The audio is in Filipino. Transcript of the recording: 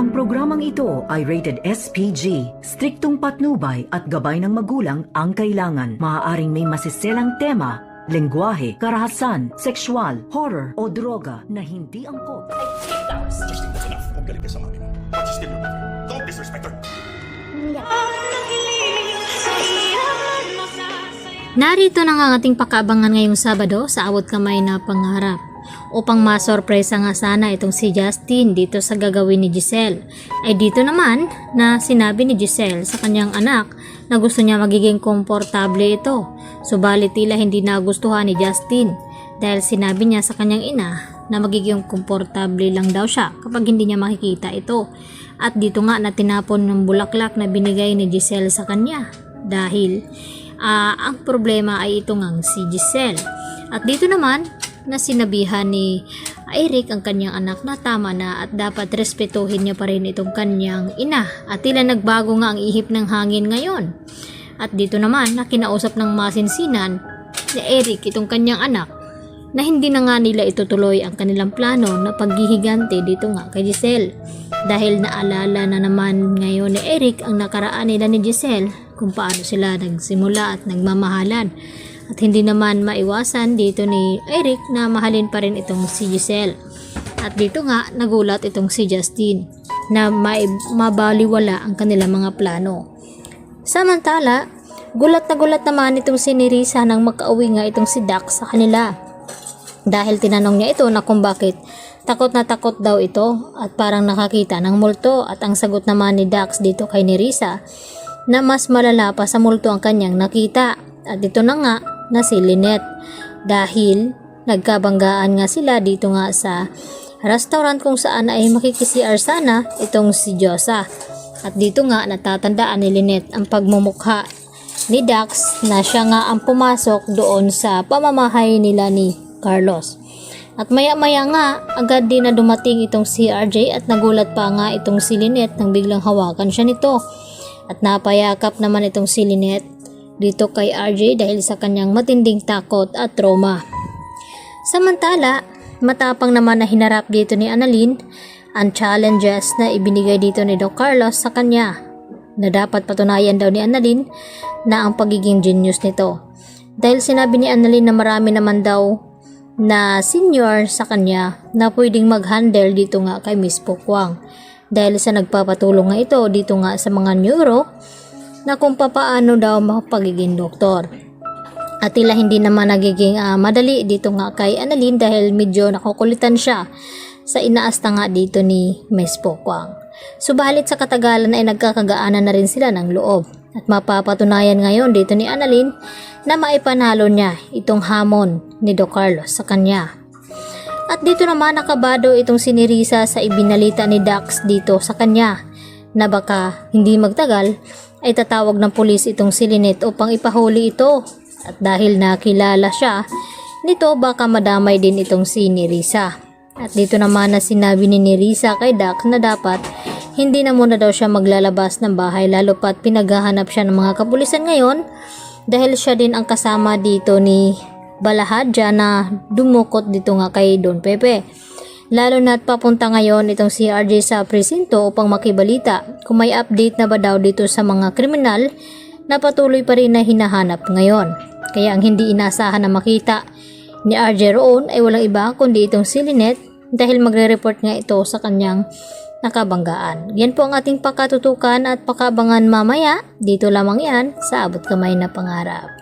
Ang programang ito ay rated SPG. Striktong patnubay at gabay ng magulang ang kailangan. Maaaring may masiselang tema, lengguwahe, karahasan, sexual, horror o droga na hindi angkop. Justin, that's enough. Huwag galit ka sa mami mo. But she's still your mother. Don't disrespect her. Narito na nga ang ating pakabangan ngayong Sabado sa Awat Kamay na Pangarap. Upang masorpresa nga sana itong si Justin dito sa gagawin ni Giselle. Ay dito naman na sinabi ni Giselle sa kanyang anak na gusto niya magiging komportable ito. Subalit tila hindi nagustuhan ni Justin dahil sinabi niya sa kanyang ina na magiging komportable lang daw siya kapag hindi niya makikita ito. At dito nga na tinapon ng bulaklak na binigay ni Giselle sa kanya dahil ang problema ay ito ngang si Giselle. At dito naman na sinabihan ni Eric ang kanyang anak na tama na at dapat respetuhin niya pa rin itong kanyang ina. At tila nagbago nga ang ihip ng hangin ngayon. At dito naman na kinausap ng masinsinan ni Eric itong kanyang anak na hindi na nga nila itutuloy ang kanilang plano na paghihigante dito nga kay Giselle. Dahil naalala na naman ngayon ni Eric ang nakaraan nila ni Giselle kung paano sila nagsimula at nagmamahalan. At hindi naman maiwasan dito ni Eric na mahalin pa rin itong si Giselle. At dito nga nagulat itong si Justin na mabaliwala ang kanilang mga plano. Samantala, gulat na gulat naman itong si Nerissa nang makauwi nga itong si Dax sa kanila. Dahil tinanong niya ito na kung bakit takot na takot daw ito at parang nakakita ng multo. At ang sagot naman ni Dax dito kay Nerissa na mas malala pa sa multo ang kanyang nakita. At dito na nga na si Lynette dahil nagkabanggaan nga sila dito nga sa restaurant kung saan ay makikisiar sana itong si Josa. At dito nga natatandaan ni Lynette ang pagmumukha ni Dax na siya nga ang pumasok doon sa pamamahay nila ni Carlos. At maya-maya nga agad din na dumating itong si RJ at nagulat pa nga itong si Lynette nang biglang hawakan siya nito. At napayakap naman itong si Lynette dito kay RJ dahil sa kanyang matinding takot at trauma. Samantala, matapang naman na hinarap dito ni Annalyn ang challenges na ibinigay dito ni Doc Carlos sa kanya na dapat patunayan daw ni Annalyn na ang pagiging genius nito. Dahil sinabi ni Annalyn na marami naman daw na senior sa kanya na pwedeng mag-handle dito nga kay Miss Pokwang. Dahil sa nagpapatulong nga ito dito nga sa mga neuro na kung papaano daw makapagiging doktor. At tila hindi naman nagiging madali dito nga kay Annalyn dahil medyo nakukulitan siya sa inaasta nga dito ni Miss Pokwang. Subalit sa katagalan ay nagkakagaanan na rin sila ng loob. At mapapatunayan ngayon dito ni Annalyn na maipanalo niya itong hamon ni Doc Carlos sa kanya. At dito naman nakabado itong si Nerissa sa ibinalita ni Dax dito sa kanya na baka hindi magtagal ay tatawag ng pulis itong si Lynette upang ipahuli ito. At dahil nakilala siya nito baka madamay din itong si Nerissa. At dito naman na sinabi ni Nerissa kay Dax na dapat hindi na muna daw siya maglalabas ng bahay lalo pat pinaghahanap siya ng mga kapulisan ngayon dahil siya din ang kasama dito ni Balahadja na dumukot dito nga kay Don Pepe. Lalo na't papunta ngayon itong si RJ sa presinto upang makibalita kung may update na ba daw dito sa mga kriminal na patuloy pa rin na hinahanap ngayon. Kaya ang hindi inasahan na makita ni RJ roon ay walang iba kundi itong si Lynette dahil magre-report nga ito sa kanyang nakabanggaan. Yan po ang ating pakatutukan at pakabangan mamaya. Dito lamang yan sa Abot Kamay na Pangarap.